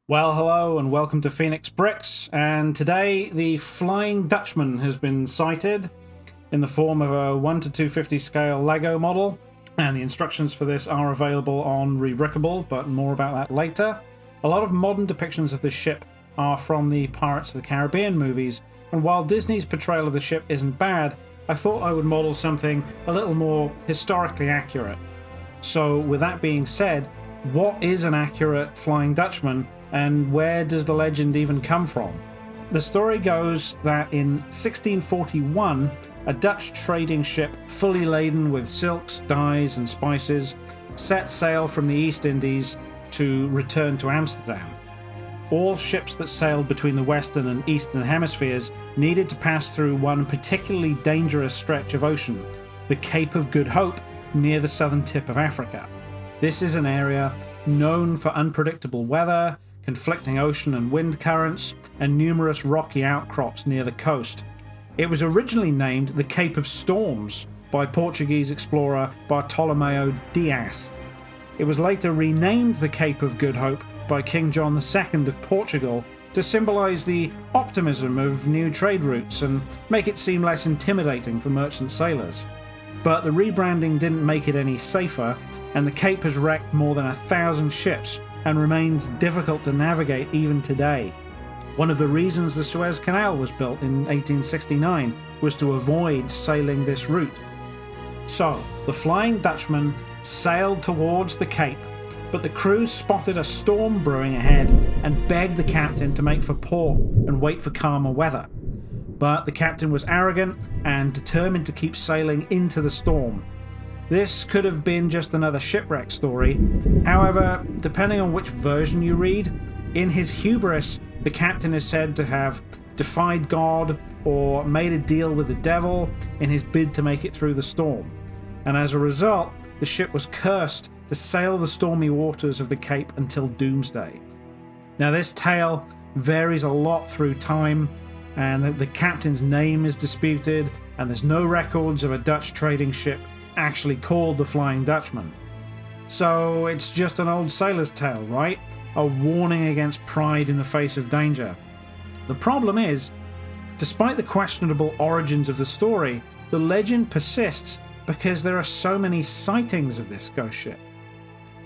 Well, hello and welcome to Phoenix Brix, and today the Flying Dutchman has been sighted in the form of a 1 to 250 scale Lego model, and the instructions for this are available on Rebrickable, but more about that later. A lot of modern depictions of this ship are from the Pirates of the Caribbean movies, and while Disney's portrayal of the ship isn't bad, I thought I would model something a little more historically accurate. So with that being said, what is an accurate Flying Dutchman? And where does the legend even come from? The story goes that in 1641, a Dutch trading ship fully laden with silks, dyes and spices set sail from the East Indies to return to Amsterdam. All ships that sailed between the Western and Eastern hemispheres needed to pass through one particularly dangerous stretch of ocean, the Cape of Good Hope, near the southern tip of Africa. This is an area known for unpredictable weather, conflicting ocean and wind currents, and numerous rocky outcrops near the coast. It was originally named the Cape of Storms by Portuguese explorer Bartolomeu Dias. It was later renamed the Cape of Good Hope by King John II of Portugal to symbolise the optimism of new trade routes and make it seem less intimidating for merchant sailors. But the rebranding didn't make it any safer, and the Cape has wrecked more than 1,000 ships and remains difficult to navigate even today. One of the reasons the Suez Canal was built in 1869 was to avoid sailing this route. So, the Flying Dutchman sailed towards the Cape, but the crew spotted a storm brewing ahead and begged the captain to make for port and wait for calmer weather. But the captain was arrogant and determined to keep sailing into the storm. This could have been just another shipwreck story. However, depending on which version you read, in his hubris, the captain is said to have defied God or made a deal with the devil in his bid to make it through the storm. And as a result, the ship was cursed to sail the stormy waters of the Cape until doomsday. Now, this tale varies a lot through time, and the captain's name is disputed, and there's no records of a Dutch trading ship actually called the Flying Dutchman. So it's just an old sailor's tale, right? A warning against pride in the face of danger. The problem is, despite the questionable origins of the story, the legend persists because there are so many sightings of this ghost ship.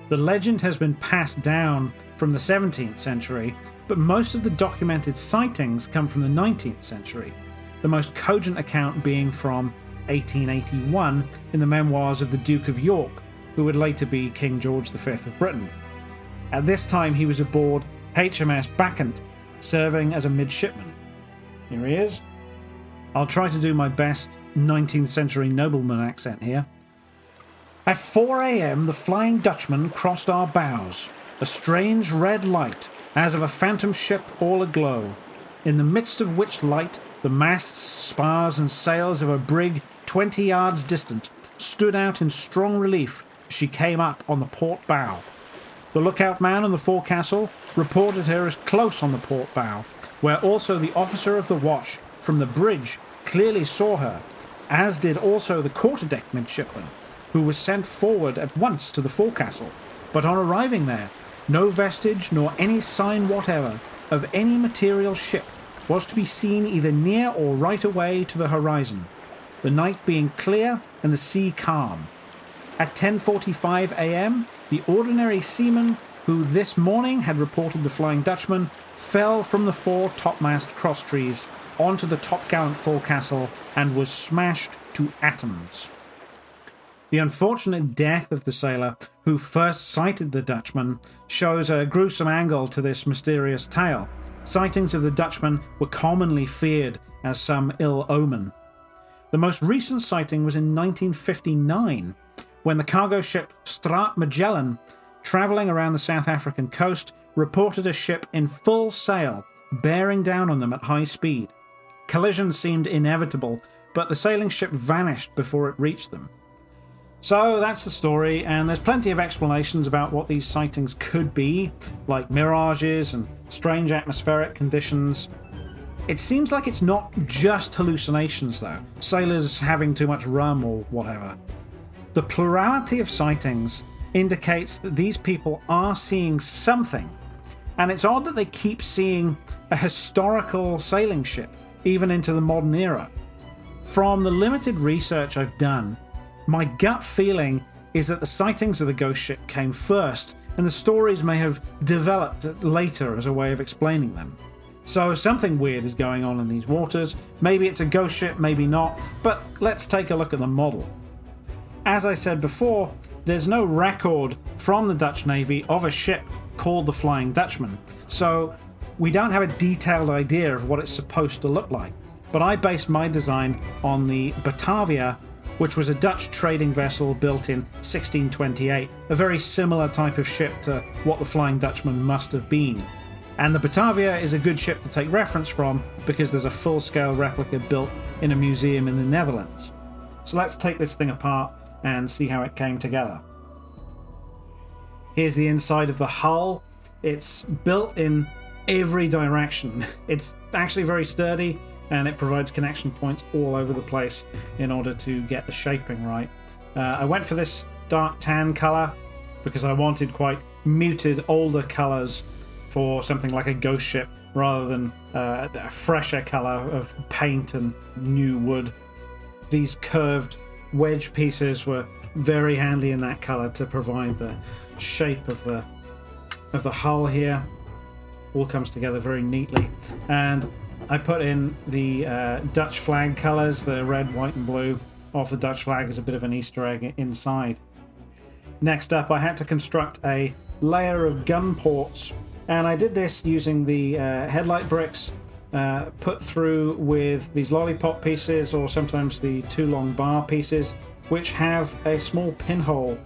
The legend has been passed down from the 17th century, but most of the documented sightings come from the 19th century, the most cogent account being from 1881 in the memoirs of the Duke of York, who would later be King George V of Britain. At this time he was aboard HMS Bacchant, serving as a midshipman. Here he is. I'll try to do my best 19th century nobleman accent here. At 4 a.m. the Flying Dutchman crossed our bows, a strange red light as of a phantom ship all aglow, in the midst of which light the masts, spars and sails of a brig 20 yards distant stood out in strong relief as she came up on the port bow. The lookout man on the forecastle reported her as close on the port bow, where also the officer of the watch from the bridge clearly saw her, as did also the quarterdeck midshipman, who was sent forward at once to the forecastle. But on arriving there, no vestige nor any sign whatever of any material ship was to be seen either near or right away to the horizon, the night being clear and the sea calm. At 10:45 a.m, the ordinary seaman who this morning had reported the Flying Dutchman fell from the fore topmast crosstrees onto the topgallant forecastle and was smashed to atoms. The unfortunate death of the sailor who first sighted the Dutchman shows a gruesome angle to this mysterious tale. Sightings of the Dutchman were commonly feared as some ill omen. The most recent sighting was in 1959, when the cargo ship Straat Magellan, travelling around the South African coast, reported a ship in full sail, bearing down on them at high speed. Collision seemed inevitable, but the sailing ship vanished before it reached them. So that's the story, and there's plenty of explanations about what these sightings could be, like mirages and strange atmospheric conditions. It seems like it's not just hallucinations though, sailors having too much rum or whatever. The plurality of sightings indicates that these people are seeing something, And it's odd that they keep seeing a historical sailing ship, even into the modern era. From the limited research I've done, my gut feeling is that the sightings of the ghost ship came first, and the stories may have developed later as a way of explaining them. So something weird is going on in these waters. Maybe it's a ghost ship, maybe not, but let's take a look at the model. As I said before, there's no record from the Dutch Navy of a ship called the Flying Dutchman, so we don't have a detailed idea of what it's supposed to look like. But I based my design on the Batavia, which was a Dutch trading vessel built in 1628, a very similar type of ship to what the Flying Dutchman must have been. And the Batavia is a good ship to take reference from because there's a full-scale replica built in a museum in the Netherlands. So let's take this thing apart and see how it came together. Here's the inside of the hull. It's built in every direction. It's actually very sturdy, and it provides connection points all over the place in order to get the shaping right. I went for this dark tan color because I wanted quite muted, older colors for something like a ghost ship rather than a fresher color of paint and new wood. These curved wedge pieces were very handy in that color to provide the shape of the hull here. All comes together very neatly, and I put in the Dutch flag colors, the red, white and blue of the Dutch flag as a bit of an Easter egg inside. Next up, I had to construct a layer of gun ports, and I did this using the headlight bricks put through with these lollipop pieces, or sometimes the two long bar pieces, which have a small pinhole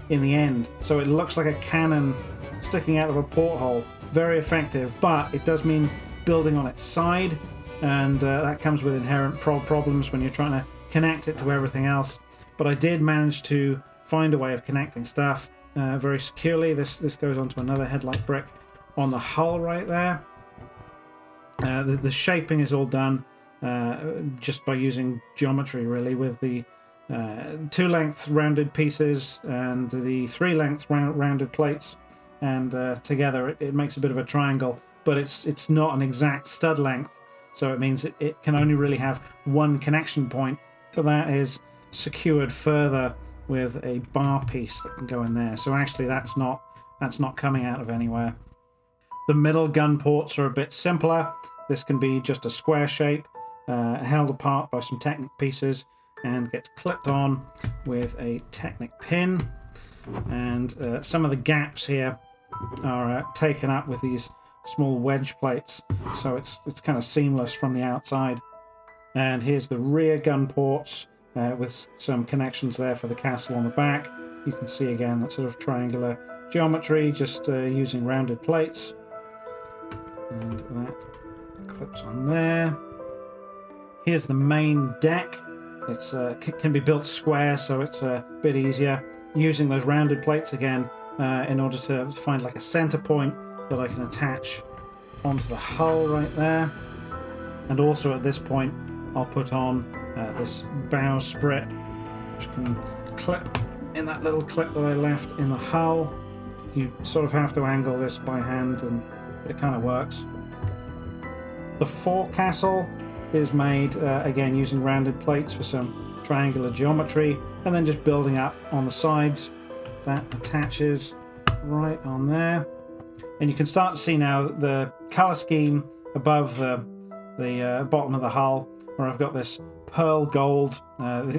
in the end, so it looks like a cannon sticking out of a porthole. Very effective, but it does mean building on its side, and that comes with inherent problems when you're trying to connect it to everything else. But I did manage to find a way of connecting stuff very securely. This goes onto another headlight brick on the hull right there. The shaping is all done just by using geometry, really, with the 2-length rounded pieces and the 3-length rounded plates, and together it makes a bit of a triangle, but it's not an exact stud length, so it means it can only really have one connection point, so that is secured further with a bar piece that can go in there. So actually that's not coming out of anywhere. The middle gun ports are a bit simpler. This can be just a square shape held apart by some Technic pieces and gets clipped on with a Technic pin, and some of the gaps here are taken up with these small wedge plates, so it's kind of seamless from the outside. And here's the rear gun ports with some connections there for the castle on the back. You can see again that sort of triangular geometry, just using rounded plates, and that clips on there. Here's the main deck. It's can be built square, so it's a bit easier using those rounded plates again in order to find like a center point that I can attach onto the hull right there. And also at this point I'll put on this bow sprit, which can clip in that little clip that I left in the hull. You sort of have to angle this by hand, and it kind of works. The forecastle is made again using rounded plates for some triangular geometry, and then just building up on the sides. That attaches right on there, and you can start to see now the color scheme above the bottom of the hull, where I've got this pearl gold.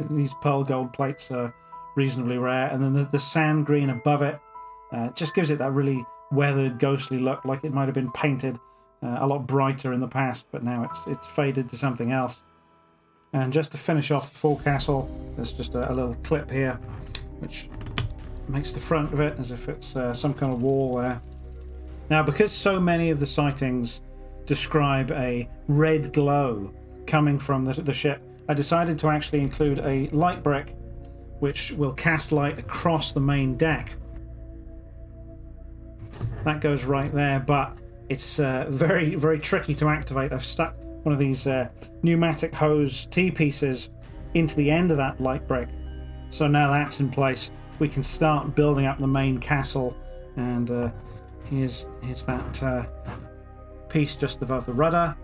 These pearl gold plates are reasonably rare, and then the sand green above it just gives it that really weathered, ghostly look, like it might have been painted a lot brighter in the past, but now it's faded to something else. And just to finish off the forecastle, there's just a little clip here, which makes the front of it as if it's some kind of wall there. Now, because so many of the sightings describe a red glow coming from the ship, I decided to actually include a light brick which will cast light across the main deck. That goes right there, but it's very, very tricky to activate. I've stuck one of these pneumatic hose T-pieces into the end of that light brick. So now that's in place, we can start building up the main castle. And here's that piece just above the rudder.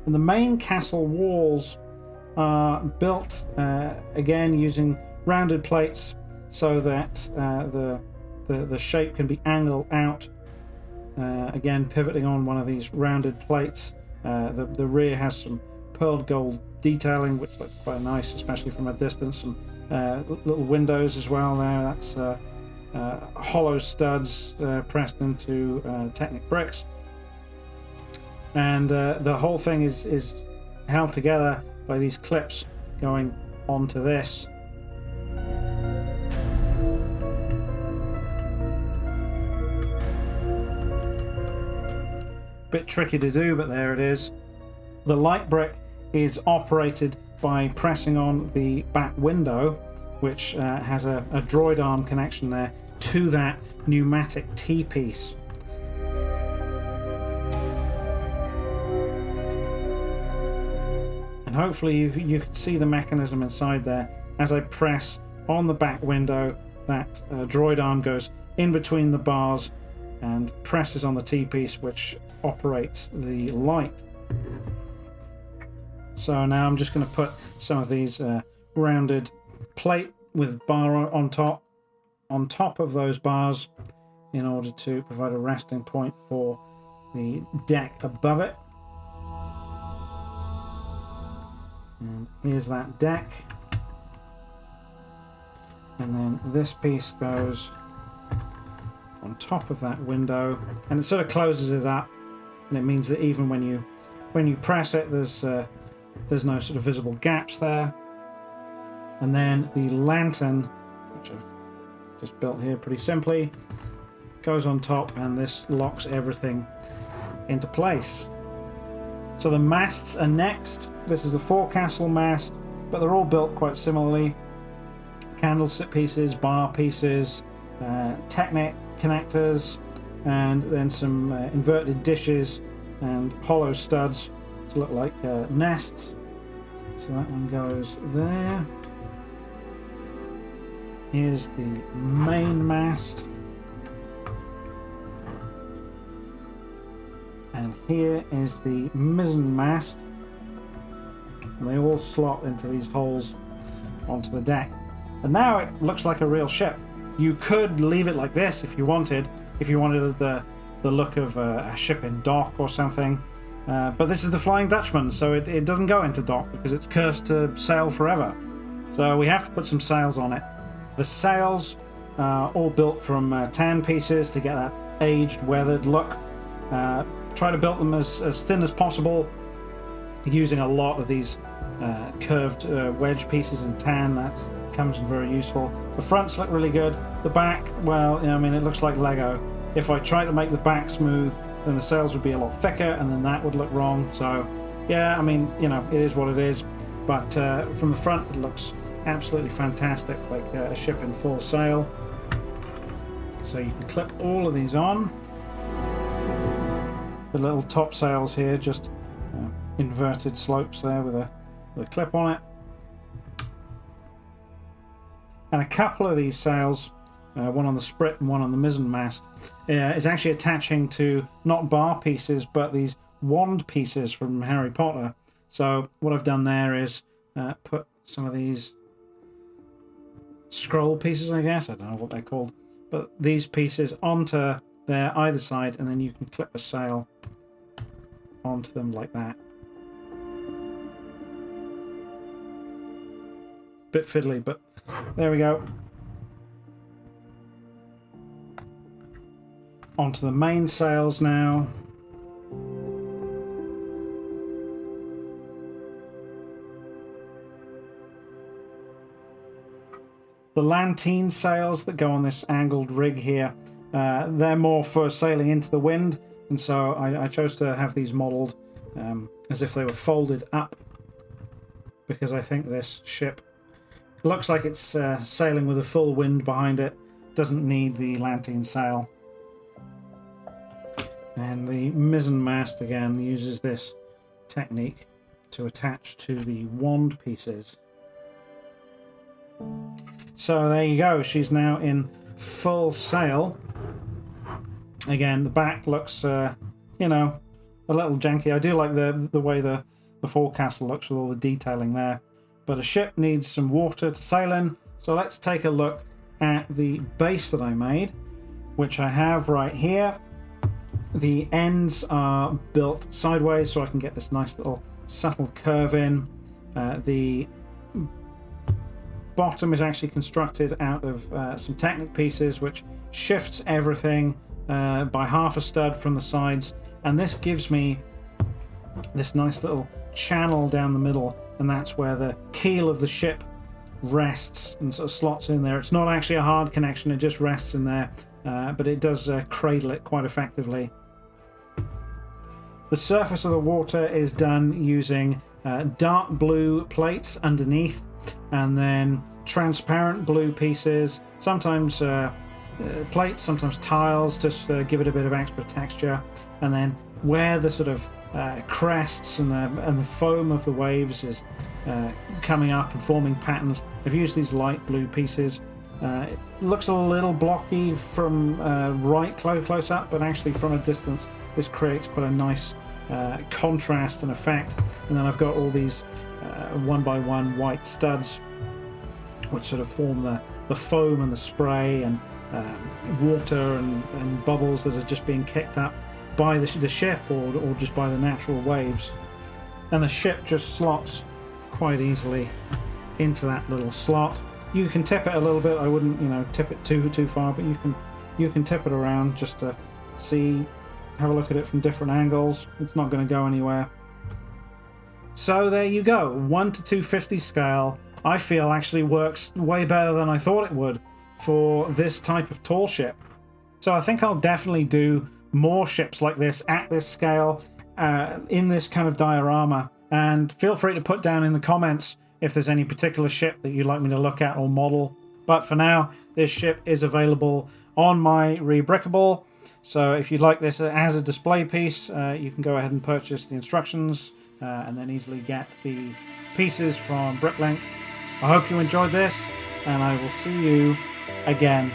And the main castle walls are built again using rounded plates so that the shape can be angled out. Again, pivoting on one of these rounded plates. The rear has some pearled gold detailing, which looks quite nice, especially from a distance. Some little windows as well there. That's hollow studs pressed into Technic bricks. And the whole thing is held together by these clips going onto this. Bit tricky to do, but there it is. The light brick is operated by pressing on the back window, which has a droid arm connection there to that pneumatic T-piece. And hopefully you can see the mechanism inside there. As I press on the back window, that droid arm goes in between the bars and presses on the T-piece, which operates the light. So now I'm just going to put some of these rounded plate with bar on top of those bars in order to provide a resting point for the deck above it. And here's that deck. And then this piece goes on top of that window, and it sort of closes it up, and it means that even when you press it, there's no sort of visible gaps there. And then the lantern, which I've just built here pretty simply, goes on top, and this locks everything into place. So the masts are next. This is the forecastle mast, but they're all built quite similarly. Candlestick pieces, bar pieces, Technic connectors, and then some inverted dishes and hollow studs to look like nests. So that one goes there. Here's the main mast. And here is the mizzen mast. And they all slot into these holes onto the deck. And now it looks like a real ship. You could leave it like this if you wanted the look of a ship in dock or something. But this is the Flying Dutchman, so it doesn't go into dock because it's cursed to sail forever. So we have to put some sails on it. The sails are all built from tan pieces to get that aged, weathered look. Try to build them as thin as possible, using a lot of these curved wedge pieces in tan. That comes in very useful. The fronts look really good. The back, well, I mean, it looks like Lego. If I try to make the back smooth, then the sails would be a lot thicker, and then that would look wrong. So, yeah, I mean, it is what it is. But from the front, it looks absolutely fantastic, like a ship in full sail. So you can clip all of these on. The little top sails here, just inverted slopes there with a clip on it. And a couple of these sails, one on the sprit and one on the mizzen mast, is actually attaching to not bar pieces but these wand pieces from Harry Potter. So what I've done there is put some of these scroll pieces, I guess, I don't know what they're called, but these pieces onto there either side, and then you can clip a sail onto them like that. Bit fiddly, but there we go. Onto the main sails now. The lantine sails that go on this angled rig here, they're more for sailing into the wind, and so I chose to have these modelled as if they were folded up, because I think this ship looks like it's sailing with a full wind behind it. Doesn't need the lantine sail. And the mizzen mast again uses this technique to attach to the wand pieces. So there you go. She's now in full sail. Again, the back looks, you know, a little janky. I do like the way the forecastle looks with all the detailing there. But a ship needs some water to sail in. So let's take a look at the base that I made, which I have right here. The ends are built sideways so I can get this nice little subtle curve in. The bottom is actually constructed out of some Technic pieces, which shifts everything by half a stud from the sides, and this gives me this nice little channel down the middle, and that's where the keel of the ship rests and sort of slots in there. It's not actually a hard connection, it just rests in there, but it does cradle it quite effectively. The surface of the water is done using dark blue plates underneath, and then transparent blue pieces, sometimes plates, sometimes tiles, just give it a bit of extra texture. And then where the sort of crests and the foam of the waves is coming up and forming patterns, I've used these light blue pieces. It looks a little blocky from right close up, but actually from a distance this creates quite a nice contrast and effect. And then I've got all these 1x1 white studs which sort of form the foam and the spray and water and bubbles that are just being kicked up by the ship or just by the natural waves. And the ship just slots quite easily into that little slot. You can tip it a little bit. I wouldn't, tip it too far, but you can tip it around just to have a look at it from different angles. It's not going to go anywhere. So there you go. 1 to 250 scale, I feel actually works way better than I thought it would for this type of tall ship. So I think I'll definitely do more ships like this at this scale in this kind of diorama. And feel free to put down in the comments if there's any particular ship that you'd like me to look at or model. But for now, this ship is available on my Rebrickable. So if you'd like this as a display piece, you can go ahead and purchase the instructions and then easily get the pieces from Bricklink. I hope you enjoyed this, and I will see you again.